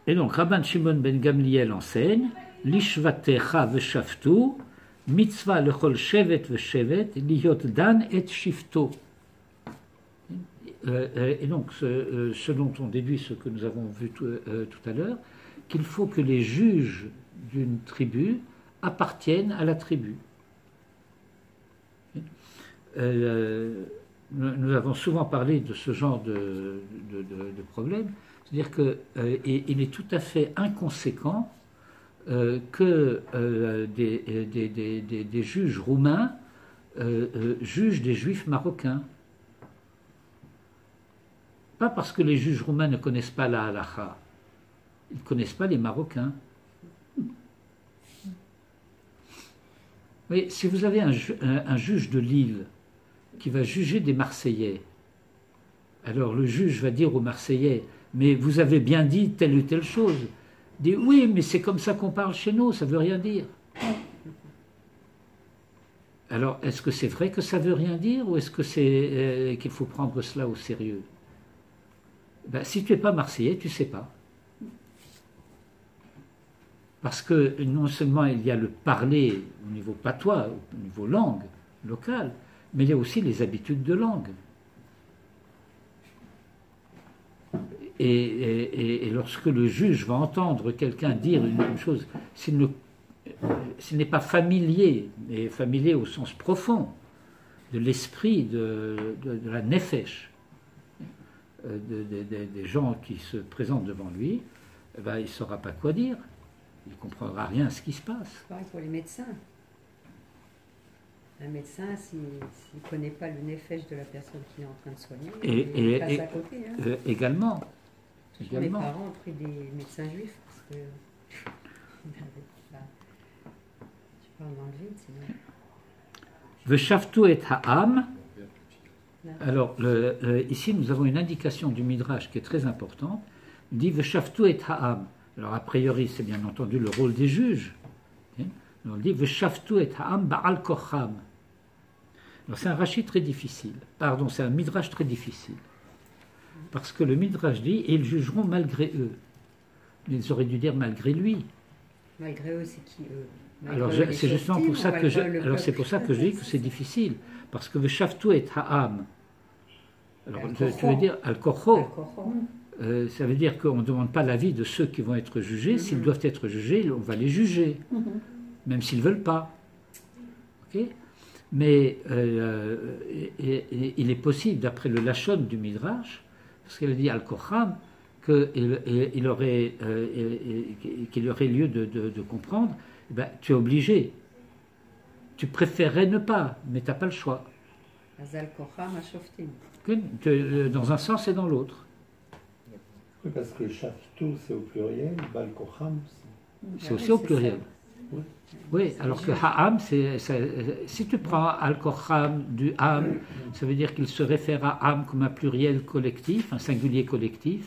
Et donc, Rabban Shimon ben Gamliel enseigne Lishvatecha veshaftu, mitzvah lechol shevet veshevet, liyot dan et shifto. Et donc, ce dont on déduit ce que nous avons vu tout à l'heure, qu'il faut que les juges d'une tribu appartiennent à la tribu. Nous avons souvent parlé de ce genre de problème, c'est-à-dire qu'il est tout à fait inconséquent que des juges roumains jugent des juifs marocains. Pas parce que les juges roumains ne connaissent pas la halakha, ils ne connaissent pas les Marocains. Mais si vous avez un juge de Lille qui va juger des Marseillais, alors le juge va dire aux Marseillais, mais vous avez bien dit telle ou telle chose. Il dit, oui, mais c'est comme ça qu'on parle chez nous, ça ne veut rien dire. Alors, est-ce que c'est vrai que ça ne veut rien dire, ou est-ce que c'est qu'il faut prendre cela au sérieux? Ben, si tu n'es pas Marseillais, tu ne sais pas. Parce que non seulement il y a le parler au niveau patois, au niveau langue locale, mais il y a aussi les habitudes de langue. Et lorsque le juge va entendre quelqu'un dire une chose, s'il n'est pas familier, mais familier au sens profond de l'esprit, de la nefesh, des gens qui se présentent devant lui, ben, il ne saura pas quoi dire. Il ne comprendra rien à ce qui se passe. C'est pareil pour les médecins. Un médecin, s'il ne connaît pas le nefesh de la personne qui est en train de soigner, il passe à côté. Hein. Également. Mes parents ont pris des médecins juifs parce que je parle dans le vide, sinon. Veshaftu et ha'am. Alors, ici, nous avons une indication du Midrash qui est très importante. Il dit Veshaftu et ha'am. Alors, a priori, c'est bien entendu le rôle des juges. On dit Veshaftu et ha'am ba'al kocham. Alors, c'est un Rashi très difficile. Pardon, c'est un Midrash très difficile. Parce que le Midrash dit et ils jugeront malgré eux. Ils auraient dû dire malgré lui. Malgré eux, c'est qui eux? Alors, c'est justement pour ça que c'est pour ça que je dis que c'est difficile. Parce que Veshaftu et ha'am. Alors, tu veux dire al-kocho. Ça veut dire qu'on ne demande pas l'avis de ceux qui vont être jugés. S'ils doivent être jugés, on va les juger, même s'ils ne veulent pas. Okay. Mais il est possible, d'après le Lachon du Midrash, parce qu'elle dit Al-Kocham, qu'il y aurait lieu de comprendre, eh ben, tu es obligé. Tu préférerais ne pas, mais tu n'as pas le choix. Dans un sens et dans l'autre. Oui, parce que Shaftu, c'est au pluriel, Bal Kocham, c'est aussi au pluriel. Oui, alors que Ha'am, si tu prends Al-Kocham du Ham, ça veut dire qu'il se réfère à Ham comme un pluriel collectif, un singulier collectif,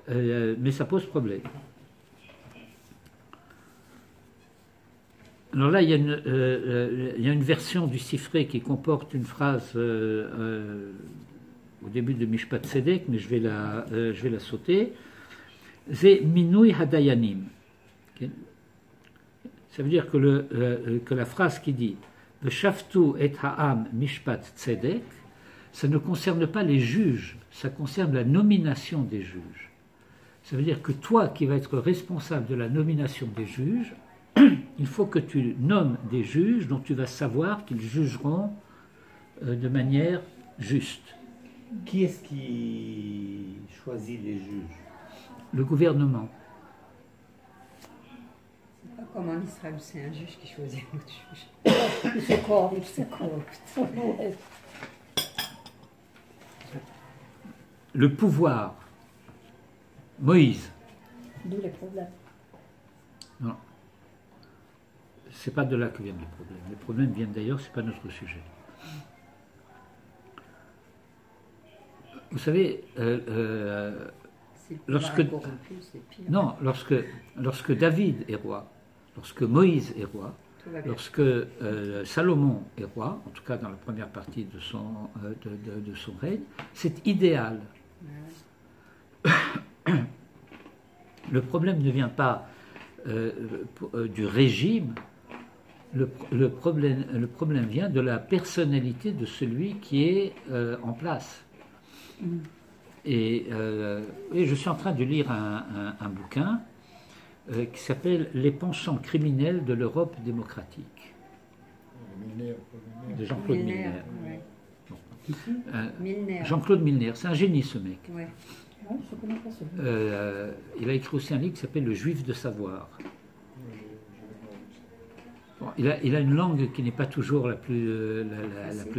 mais ça pose problème. Alors là, il y a une version du Sifré qui comporte une phrase au début de Mishpat Tzedek, mais je vais la sauter. C'est Minui Hadayanim. Okay. Ça veut dire que la phrase qui dit Veshaftu et ha'am mishpat tzedek, ça ne concerne pas les juges, ça concerne la nomination des juges. Ça veut dire que toi qui vas être responsable de la nomination des juges, il faut que tu nommes des juges dont tu vas savoir qu'ils jugeront de manière juste. Qui est-ce qui choisit les juges? Le gouvernement. C'est pas comme en Israël, c'est un juge qui choisit un autre juge. C'est correct. Le pouvoir. Moïse. D'où les problèmes. Non. C'est pas de là que viennent les problèmes. Les problèmes viennent d'ailleurs, c'est pas notre sujet. Vous savez, lorsque David est roi, lorsque Moïse est roi, lorsque Salomon est roi, en tout cas dans la première partie de son règne, c'est idéal. le problème ne vient pas du régime, le problème vient de la personnalité de celui qui est en place. Et je suis en train de lire un bouquin qui s'appelle « Les penchants criminels de l'Europe démocratique » de Jean-Claude Milner. Milner. Jean-Claude Milner, c'est un génie ce mec. Ouais. Je connais pas celui-là. Il a écrit aussi un livre qui s'appelle « Le Juif de savoir ». Bon, il a une langue qui n'est pas toujours la plus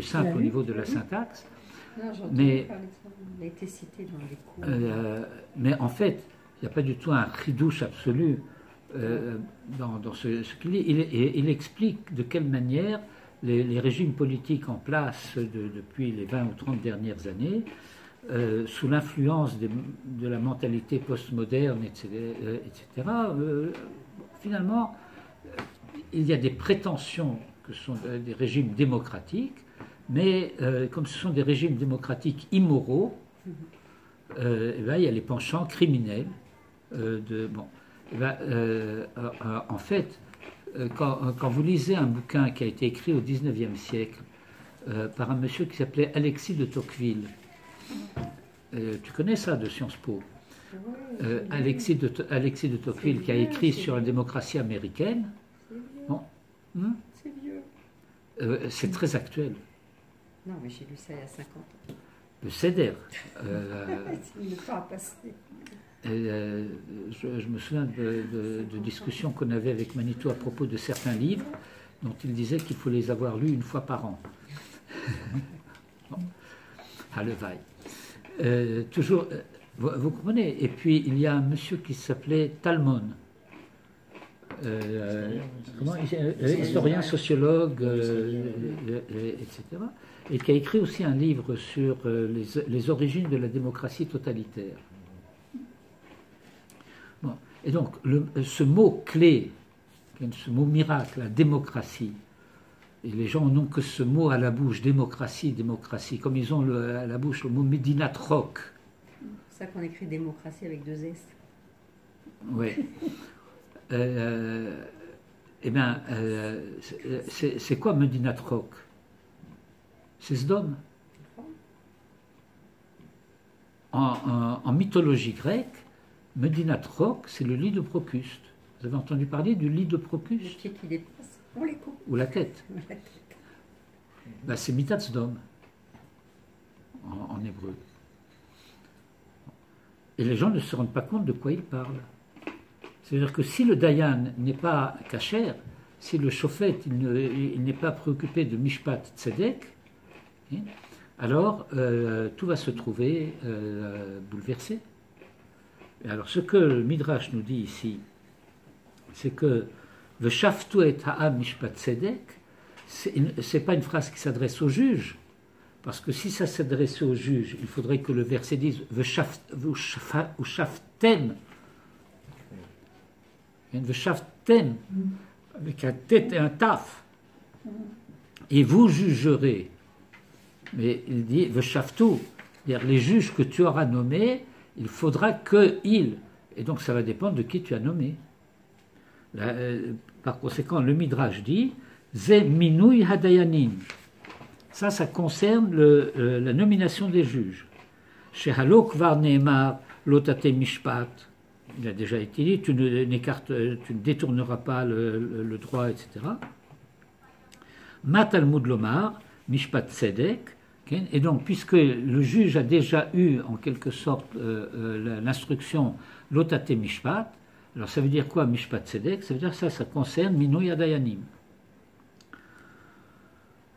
simple au niveau de la syntaxe. Non, j'entends Mais, parler de ça. Il a été cité dans les cours. mais en fait, il n'y a pas du tout un ridouche absolu dans ce qu'il dit. Il explique de quelle manière les régimes politiques en place depuis les 20 ou 30 dernières années, sous l'influence de la mentalité postmoderne, etc., finalement, il y a des prétentions que ce sont des régimes démocratiques, mais comme ce sont des régimes démocratiques immoraux, il y a les penchants criminels. En fait, quand vous lisez un bouquin qui a été écrit au XIXe siècle par un monsieur qui s'appelait Alexis de Tocqueville, tu connais ça de Sciences Po, Alexis de Tocqueville qui a écrit sur la démocratie américaine. Bon. C'est vieux. C'est très actuel. Non, mais j'ai lu ça il y a 50 ans. Le CEDER. Il ne pas passer. Je me souviens de discussions qu'on avait avec Manitou à propos de certains livres dont il disait qu'il faut les avoir lus une fois par an. Bon. À Levaille. Toujours, vous comprenez. Et puis il y a un monsieur qui s'appelait Talmon. Historien, sociologue, etc., et qui a écrit aussi un livre sur les origines de la démocratie totalitaire. Bon. Et donc, ce mot clé, ce mot miracle, la démocratie, et les gens n'ont que ce mot à la bouche, démocratie, démocratie, comme ils ont à la bouche le mot Medinat Rock. C'est ça qu'on écrit démocratie avec 2 S. Oui. Eh bien, c'est quoi Medinat Rock? C'est Sdom. En mythologie grecque, Medinat Rock, c'est le lit de Procuste. Vous avez entendu parler du lit de Le Procuste? pied qui dépasse, on les coupe. Ou la tête? Ben, c'est Mitat Sdom en hébreu. Et les gens ne se rendent pas compte de quoi ils parlent. C'est-à-dire que si le Dayan n'est pas kasher, si le Shofet il n'est pas préoccupé de Mishpat Tzedek, alors tout va se trouver bouleversé. Et alors ce que le Midrash nous dit ici, c'est que Veshaftu et ha'am Mishpat Tzedek, c'est pas une phrase qui s'adresse au juge, parce que si ça s'adressait au juge, il faudrait que le verset dise Veshaftem, Veshaftem, avec un tête et un taf, et vous jugerez. Mais il dit Veshaftu, c'est-à-dire les juges que tu auras nommés, il faudra qu'ils, et donc ça va dépendre de qui tu as nommé. Là, par conséquent, le Midrash dit Ze minui hadayanim. Ça concerne la nomination des juges. Chez Halok var neemar lotate mishpat. Il a déjà été dit, tu ne détourneras pas le droit, etc. Ma Talmud lomar, mishpat tzedek. Et donc, puisque le juge a déjà eu, en quelque sorte, l'instruction lotate mishpat, alors ça veut dire quoi, mishpat tzedek? Ça veut dire ça concerne minui adayanim.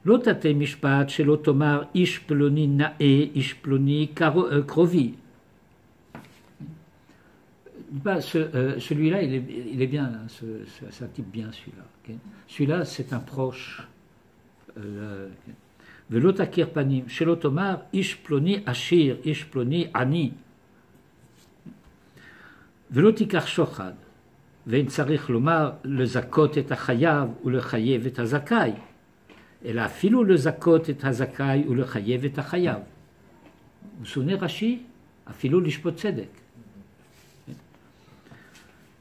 Lotate mishpat, chez l'otomar, ish ploni nae, ish ploni krovi. Celui-là, il est bien, c'est un type bien, celui-là. Okay. Celui-là, c'est un proche. Velotakir panim, chez l'otomar, ish ploni ashir, ish ploni ani. Velotikar shochad, vein tsarich lomar, le zakot et achayav, ou le chayev et azakai. Et là, filou le zakot et azakai, ou le chayev et achayav. Vous vous souvenez, Rashi? Afilou l'ishpot tzedek.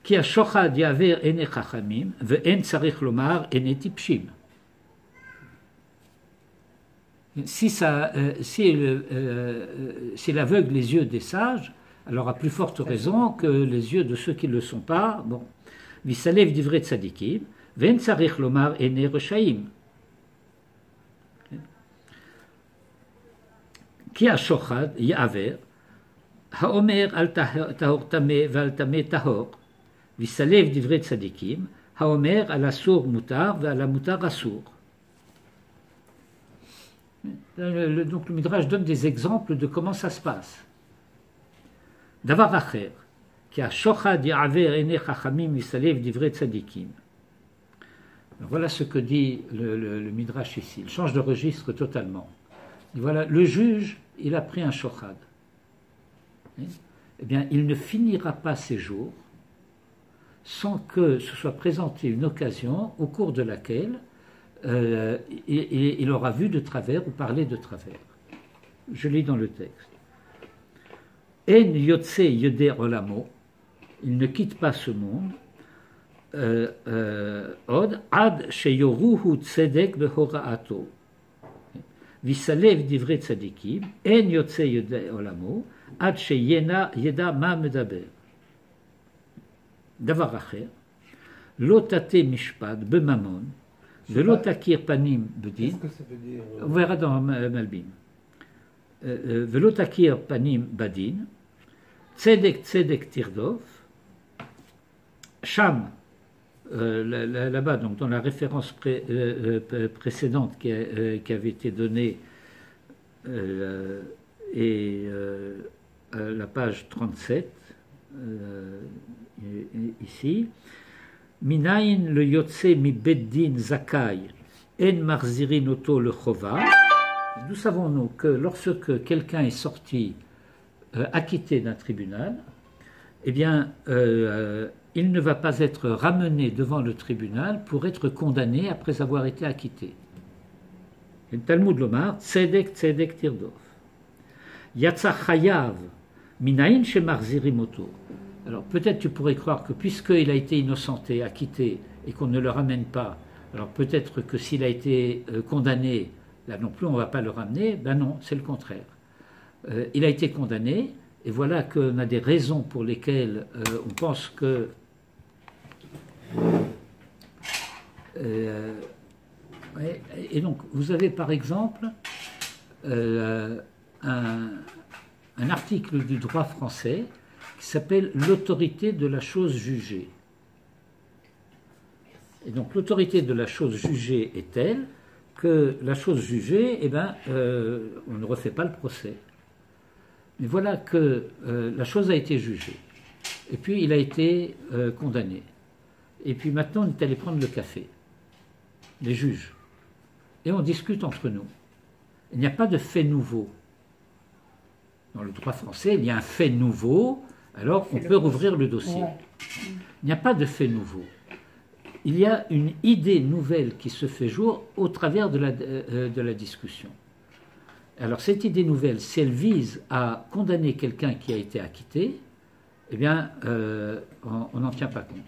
כי השוחד יעבר עיני חכמים, ואין צריך לומר עיני טיפשים. Si l'aveugle les yeux des sages, alors à plus forte raison que les yeux de ceux qui ne le sont pas. Bon. Vissalev divrei tzadikim, ve'en tzarich lomar ene reshaim. Ki ha-shochad ya'aver, ha-omer al tahor tameh ve'al tameh tahor. Vissalev divrei tzadikim, ha-omer al asur mutar ve'al mutar asur. Donc le Midrash donne des exemples de comment ça se passe. Davar acher, qui a shochad ya'aver ene chachamim vissalev divrei tzadikim. Voilà ce que dit le Midrash ici. Il change de registre totalement. Et voilà, le juge, il a pris un shochad. Eh bien, il ne finira pas ses jours sans que se soit présentée une occasion au cours de laquelle il aura vu de travers ou parlé de travers. Je lis dans le texte. En yotse yede olamo, il ne quitte pas ce monde. Od ad sheyoruhu tzedek behoraato. Visalev divrei tzadikim. En yotse yede olamo, ad sheyena yeda ma medaber. Davar acher, lo tate mishpat bemamon. Velo takir panim bedin. Qu'est-ce que ça veut dire On verra dans Malbim. Velo takir panim badin. Tzedek tzedek tirdov. Sham, là-bas, donc dans la référence précédente qui avait été donnée, et la page 37, ici. Minayin le yotse mi beddin zakai en marzirin oto le chova. D'où savons-nous que lorsque quelqu'un est sorti acquitté d'un tribunal, eh bien, il ne va pas être ramené devant le tribunal pour être condamné après avoir été acquitté. Le Talmud lomar tzedek tzedek tirdov. Yatsa chayav minayin she marzirim oto. Alors peut-être tu pourrais croire que puisqu'il a été innocenté, acquitté, et qu'on ne le ramène pas, alors peut-être que s'il a été condamné, là non plus on ne va pas le ramener, ben non, c'est le contraire. Il a été condamné, et voilà qu'on a des raisons pour lesquelles on pense que... et donc vous avez par exemple un article du droit français qui s'appelle l'autorité de la chose jugée. Et donc l'autorité de la chose jugée est telle que la chose jugée, eh ben, on ne refait pas le procès. Mais voilà que la chose a été jugée. Et puis il a été condamné. Et puis maintenant on est allé prendre le café. Les juges. Et on discute entre nous. Il n'y a pas de fait nouveau. Dans le droit français, il y a un fait nouveau. Alors, on peut rouvrir le dossier. Il n'y a pas de fait nouveau. Il y a une idée nouvelle qui se fait jour au travers de la discussion. Alors, cette idée nouvelle, si elle vise à condamner quelqu'un qui a été acquitté, eh bien, on n'en tient pas compte.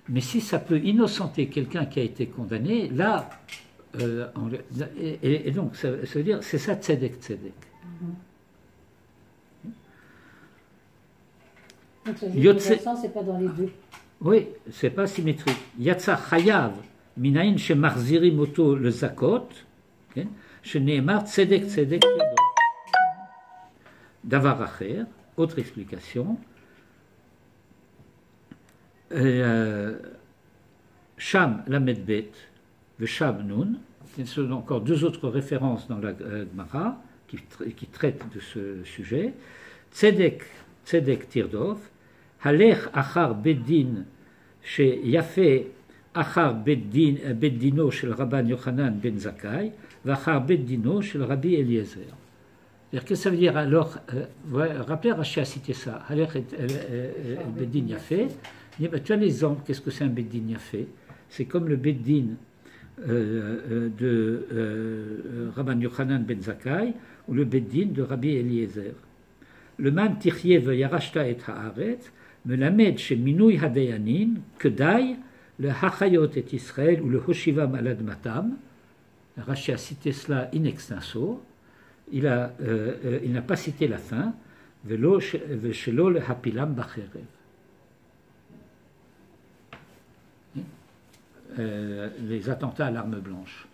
Mais si ça peut innocenter quelqu'un qui a été condamné, là, et donc, ça veut dire, c'est ça, tzedek, tzedek. Donc ça veut dire que c'est pas dans les deux. Oui, c'est pas symétrique. Yatsa chayav minayin shemarzirim oto le zakot, sheneemar tzedek tzedek tirdov. Davar acher, autre explication. Sham lamed bet, ve sham nun. Ce sont encore deux autres références dans la Gemara qui traitent de ce sujet. Tzedek tzedek tirdov. Halech achar beddin sheyafe achar beddino shel Rabban Yochanan ben Zakkai vachar beddino shel Rabbi Eliezer. C'est-à-dire que ça veut dire alors, rappelez, Rashi a cité ça, Halech beddin yafe. Tu as l'exemple, qu'est-ce que c'est un beddin yafe? C'est comme le beddin de Rabban Yochanan ben Zakkai ou le beddin de Rabbi Eliezer. Le man tichye ve yarashta et haaretz. Melamed chez Minouy Hadayanin, Kedai, le Hachayot et Israël ou le Hoshivam al Admatam. Rashi a cité cela in extenso. Il n'a pas cité la fin. Velo shelo le Hapilam Bacherev. Les attentats à l'arme blanche.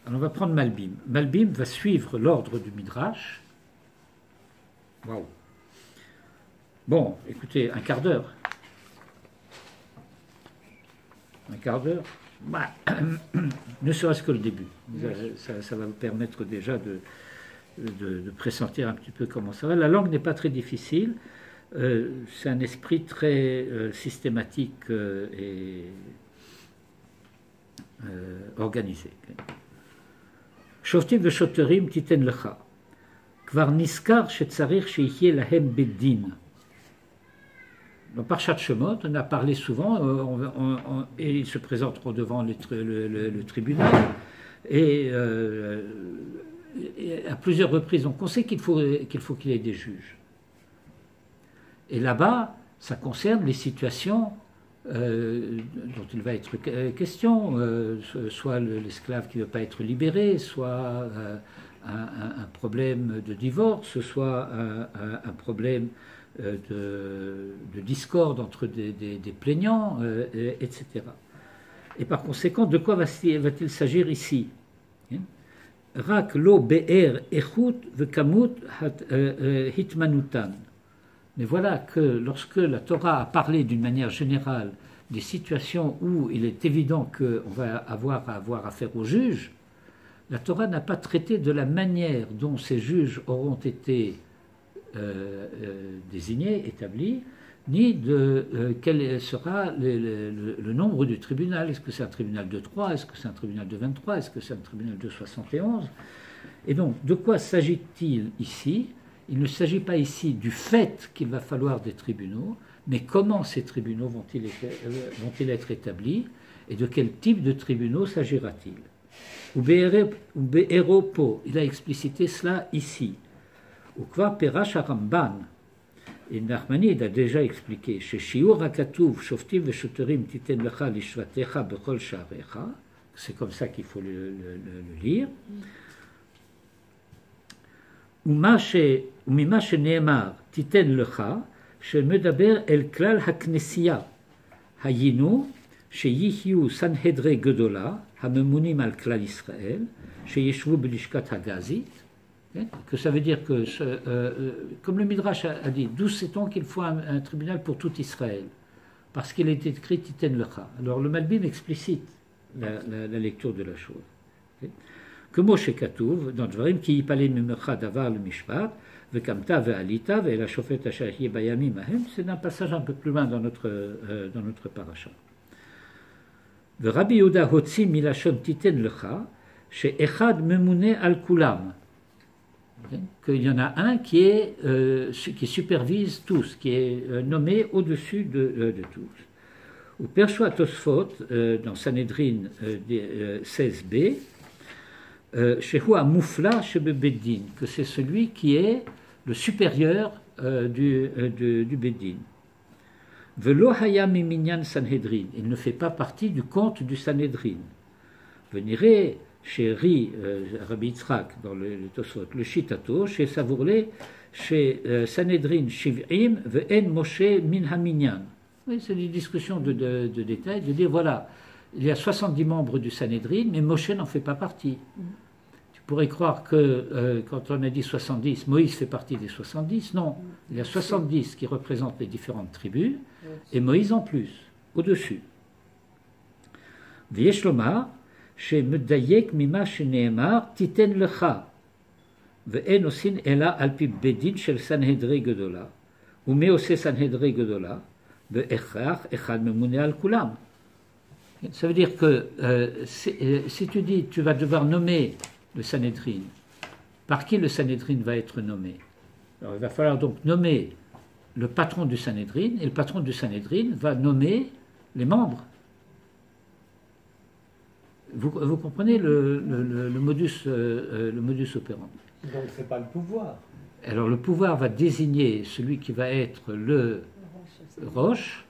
Alors on va prendre Malbim. Malbim va suivre l'ordre du Midrash. Waouh. Bon, écoutez, un quart d'heure. Un quart d'heure. Bah, ne serait-ce que le début. Ça va vous permettre déjà de pressentir un petit peu comment ça va. La langue n'est pas très difficile. C'est un esprit très systématique et organisé. Shoftim v'shoterim titen lecha. Kvar niskar shetzarich sheyeh lahem beddin. Dans Parshat Shemot, on a parlé souvent, et ils se présenteront devant le tribunal, et à plusieurs reprises, on sait qu'il faut qu'il y ait des juges. Et là-bas, ça concerne les situations dont il va être question, soit l'esclave qui ne veut pas être libéré, soit un problème de divorce, soit un problème de discorde entre des plaignants, etc. Et par conséquent, de quoi va-t-il s'agir ici? Rak lo be'er echut vekamut hitmanutan. Mais voilà que lorsque la Torah a parlé d'une manière générale des situations où il est évident qu'on va avoir affaire aux juges, la Torah n'a pas traité de la manière dont ces juges auront été désignés, établis, ni de quel sera le nombre du tribunal. Est-ce que c'est un tribunal de 3? Est-ce que c'est un tribunal de 23? Est-ce que c'est un tribunal de 71? Et donc, de quoi s'agit-il ici? Il ne s'agit pas ici du fait qu'il va falloir des tribunaux, mais comment ces tribunaux vont-ils être établis et de quel type de tribunaux s'agira-t-il? Ou Be'eropo, il a explicité cela ici. Ou Kva Perash Aramban, et Nachmanide a déjà expliqué, chez Shiur HaKatuv, Shoftim Veshoterim Titen Lecha Lishvatecha Bechol Sha'arecha, c'est comme ça qu'il faut le lire. וממה שנאמר תיתן לך שמדבר אל כלל הכנסייה היינו שיהיו סנהדרי גדולה הממונים על כלל ישראל שישבו בלשכת הגזית, que ça veut dire que comme le Midrash a dit, d'où sait-on qu'il faut un tribunal pour tout Israël, parce qu'il est écrit titen lecha. Alors le Malbim explicite la lecture de la chose. כמו שכתוב, dans דברים כי יפלא ממך דבר למשפט, וקמת ועלית, ואל השופט אשר יהיה בימים ההם, c'est un passage un peu plus loin dans notre paracha. ורבי יהודה הוציא מלשון תיתן לך, שאחד ממונה על כולם. Qu'il y en a un qui supervise tous, qui est nommé au-dessus de tous. Ou Perchoa Tosfot, dans Sanhedrin 16b, Shehu Moufla Shebebeddin, que c'est celui qui est le supérieur du Beddin. Velo Hayam Minyan Sanhedrin, il ne fait pas partie du compte du Sanhedrin. Venirez chez Rabbi Yitzhak, dans le Tosfot, le Shitato, chez Savourle, chez Sanhedrin Shiv'im, Ve'en Moshe Min HaMinyan. Oui, c'est une discussion de détail, de dire voilà, il y a 70 membres du Sanhedrin, mais Moshe n'en fait pas partie. Tu pourrais croire que quand on a dit 70, Moïse fait partie des 70. Non, il y a 70 qui représentent les différentes tribus, et Moïse en plus, au-dessus. V'yesh lomar, chez Medayek Mima Sheneemar, Titen Lecha, Ve'en osin ela alpi bedin shel Sanhedri Gedola, ou meose Sanhedri Gedola, Ve'echrach echad memune al kulam. Ça veut dire que si tu dis tu vas devoir nommer le Sanhedrin, par qui le Sanhedrin va être nommé? Alors il va falloir donc nommer le patron du Sanhedrin, et le patron du Sanhedrin va nommer les membres. Vous comprenez le modus operandi? Donc c'est pas le pouvoir. Alors le pouvoir va désigner celui qui va être le roche.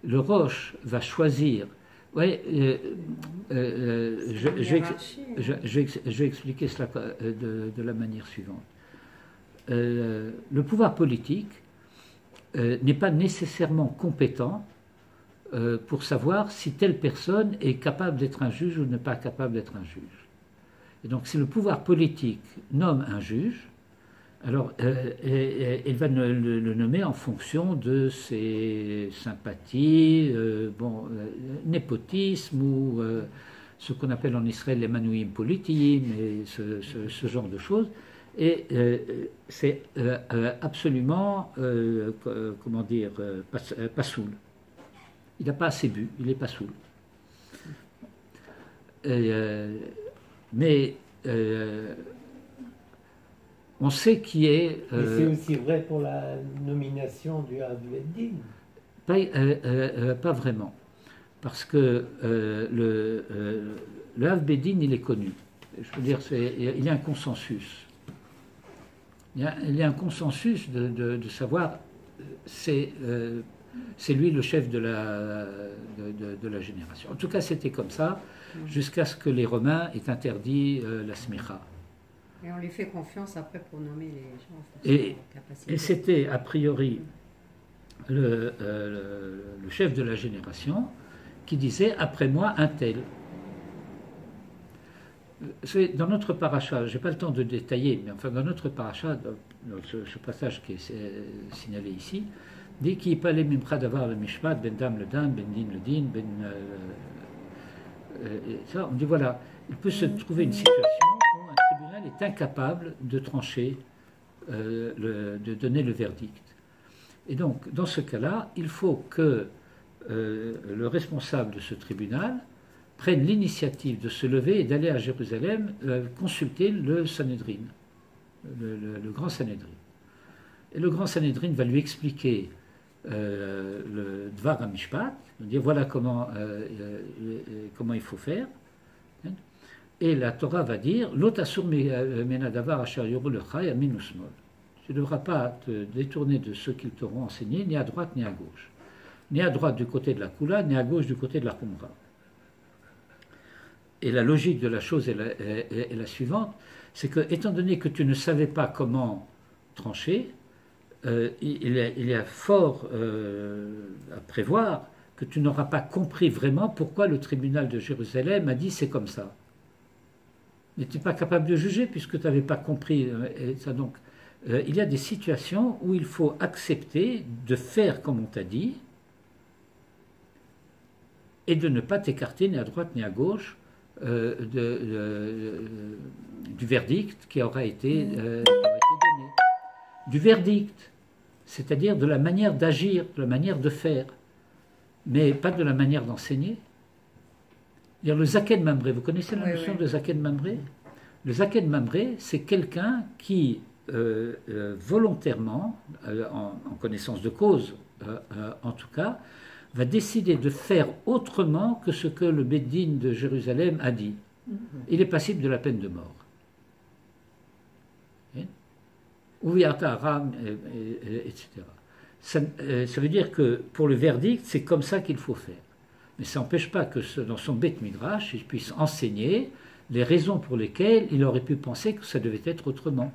Le roche va choisir. Oui, je vais expliquer cela de la manière suivante. Le pouvoir politique n'est pas nécessairement compétent pour savoir si telle personne est capable d'être un juge ou n'est pas capable d'être un juge. Et donc si le pouvoir politique nomme un juge, alors il va le nommer en fonction de ses sympathies, népotisme ou ce qu'on appelle en Israël les manouim politim, et ce genre de choses. Et c'est absolument, comment dire, pas saoul. Il n'a pas assez bu, il n'est pas saoul. Mais on sait qui est. Mais c'est aussi vrai pour la nomination du Av Beddin. Pas vraiment. Parce que le Av Beddin, il est connu. Je veux dire, il y a un consensus. Il y a un consensus de savoir, c'est lui le chef de la génération. En tout cas, c'était comme ça, jusqu'à ce que les Romains aient interdit la smicha. Et on lui fait confiance après pour nommer les gens. Et c'était a priori le chef de la génération qui disait après moi un tel. Dans notre paracha, je n'ai pas le temps de détailler, mais enfin dans notre paracha, dans ce passage qui est signalé ici, dit qu'il peut aller mimcha davar le mishpat, ben dam le dan, ben din le din, ben. Ça, on dit voilà, il peut se trouver une situation où un tribunal est incapable de trancher, de donner le verdict. Et donc, dans ce cas-là, il faut que le responsable de ce tribunal prenne l'initiative de se lever et d'aller à Jérusalem consulter le Sanhédrin, le grand Sanhédrin. Et le grand Sanhédrin va lui expliquer le Dvar HaMishpat, dire voilà comment il faut faire. Et la Torah va dire Lot asur menadavar asher yoru lecha yamin usmol. Tu ne devras pas te détourner de ce qu'ils t'auront enseigné, ni à droite ni à gauche. Ni à droite du côté de la Kula, ni à gauche du côté de la Qumra. Et la logique de la chose est la suivante, c'est que, étant donné que tu ne savais pas comment trancher, il y a fort à prévoir que tu n'auras pas compris vraiment pourquoi le tribunal de Jérusalem a dit c'est comme ça. Mais tu n'es pas capable de juger puisque tu n'avais pas compris ça. Donc, il y a des situations où il faut accepter de faire comme on t'a dit et de ne pas t'écarter ni à droite ni à gauche du verdict qui aura été donné. Du verdict, c'est-à-dire de la manière d'agir, de la manière de faire, mais pas de la manière d'enseigner. Le Zaken Mamré, vous connaissez la notion de Zaken Mamré? Le Zaken Mamré, c'est quelqu'un qui, volontairement, en connaissance de cause en tout cas, va décider de faire autrement que ce que le Beddin de Jérusalem a dit. Il est passible de la peine de mort. Ouviyata Aram, etc. Ça veut dire que pour le verdict, c'est comme ça qu'il faut faire. Mais ça n'empêche pas que dans son Beth Midrash, il puisse enseigner les raisons pour lesquelles il aurait pu penser que ça devait être autrement.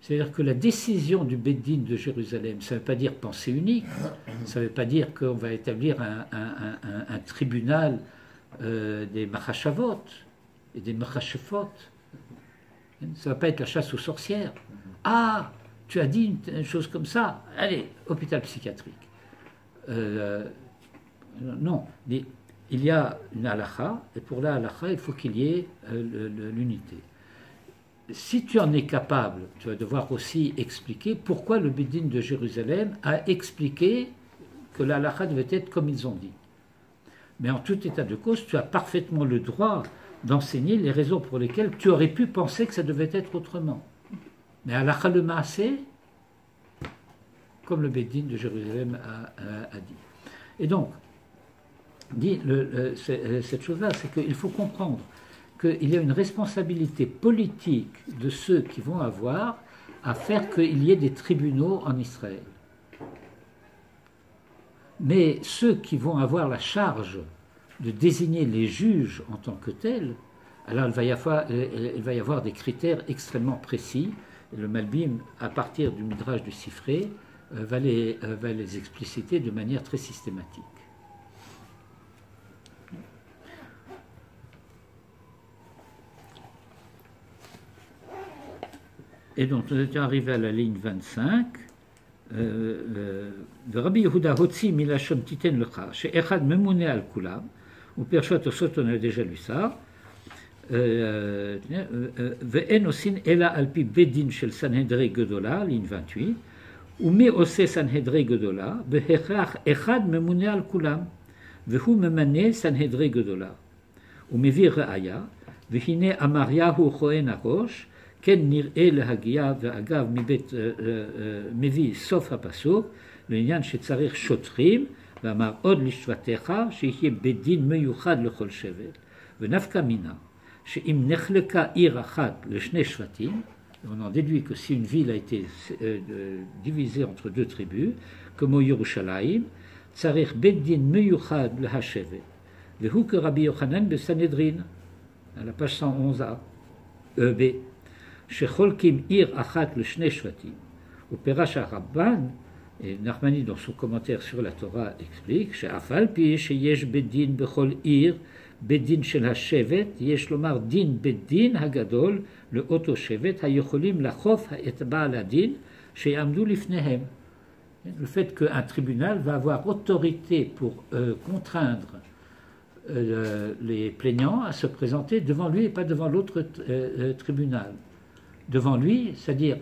C'est-à-dire que la décision du Beddin de Jérusalem, ça ne veut pas dire pensée unique, ça ne veut pas dire qu'on va établir un tribunal des Machashavot et des Machashefot. Ça ne va pas être la chasse aux sorcières. Ah, tu as dit une chose comme ça, allez, hôpital psychiatrique. Non, il y a une halakha, et pour la halakha, il faut qu'il y ait l'unité. Si tu en es capable, tu vas devoir aussi expliquer pourquoi le Beddin de Jérusalem a expliqué que la halakha devait être comme ils ont dit. Mais en tout état de cause, tu as parfaitement le droit d'enseigner les raisons pour lesquelles tu aurais pu penser que ça devait être autrement. Mais halakha le maaseh, comme le Beddin de Jérusalem a dit. Et donc, cette chose-là, c'est qu'il faut comprendre qu'il y a une responsabilité politique de ceux qui vont avoir à faire qu'il y ait des tribunaux en Israël. Mais ceux qui vont avoir la charge de désigner les juges en tant que tels, alors il va y avoir des critères extrêmement précis. Et le Malbim, à partir du Midrash du Sifré, va les expliciter de manière très systématique. Et donc, nous étions arrivés à la ligne 25. De Rabbi Yehuda Hotzi Milashon Titen Lecha, chez Echad Memouné al Kulam, ou Pershot Osot, on a déjà lu ça. Ve'en osin ela alpi bedin shel Sanhedre Gedola, ligne 28. Ou mi ose Sanhedre Gedola, behechach Echad Memouné al Kulam, vehu memane Sanhedre Gedola. Ou mevi re'aya, vehine Amaryahu Choen Arosh, כן נראה להגיע, ואגב מביא סוף הפסוק, לעניין שצריך שוטרים, ואמר עוד לשבטיך, שיהיה בית דין מיוחד לכל שבט. ונפקא מינה, שאם נחלקה עיר אחת לשני שבטים, on en déduit que si une ville a été divisée entre deux tribus, כמו ירושלים, צריך בית דין מיוחד להשבט. והוא כרבי יוחנן בסנהדרין, à la page 111a, B. שחולקים עיר אחת לשני שבטים. ופירש הרמב"ן, נחמני dans son commentaire sur la Torah explique, שאף על פי שיש בית דין בכל עיר, בית דין של השבט, יש לומר דין בית דין הגדול לאותו שבט, היכולים לחוף את בעל הדין שיעמדו לפניהם. Le fait qu'un tribunal va avoir autorité pour contraindre les plaignants à se présenter devant lui et pas devant l'autre tribunal. Devant lui, c'est-à-dire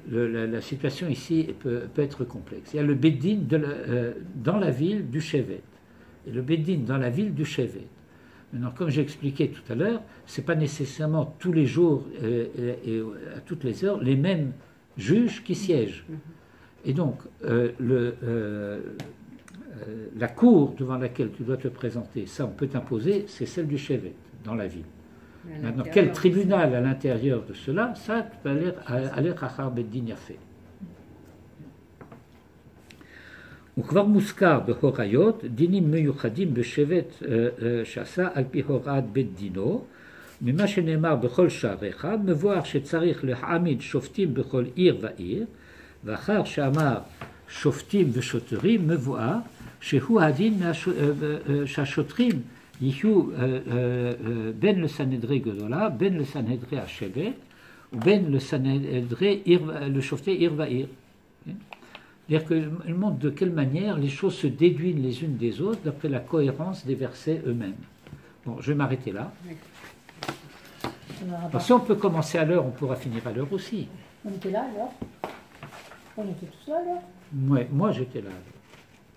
la situation ici peut être complexe. Il y a le Beddin dans la ville du Shevet et le Beddin dans la ville du Shevet. Maintenant, comme j'ai expliqué tout à l'heure, ce n'est pas nécessairement tous les jours et à toutes les heures les mêmes juges qui siègent. Et donc, la cour devant laquelle tu dois te présenter, ça on peut t'imposer, c'est celle du Shevet, dans la ville. Maintenant, quel tribunal à l'intérieur de cela, ça tu peux aller Chachar Beddin Yafé. וכבר מוזכר בהוריות דינים מיוחדים בשבט שעשה על פי הוראת בית דינו, ממה שנאמר בכל שעריך, מבואר שצריך להעמיד שופטים בכל עיר ועיר, ואחר שאמר שופטים ושוטרים, מבואר שהוא הדין שהשוטרים יהיו בין לסנהדרי גדולה, בין לסנהדרי השבט, ובין לשופטי עיר ועיר. C'est-à-dire qu'il montre de quelle manière les choses se déduisent les unes des autres d'après la cohérence des versets eux-mêmes. Bon, je vais m'arrêter là. Alors, si on peut commencer à l'heure, on pourra finir à l'heure aussi. On était là alors? On était tous là alors? Ouais, moi j'étais là.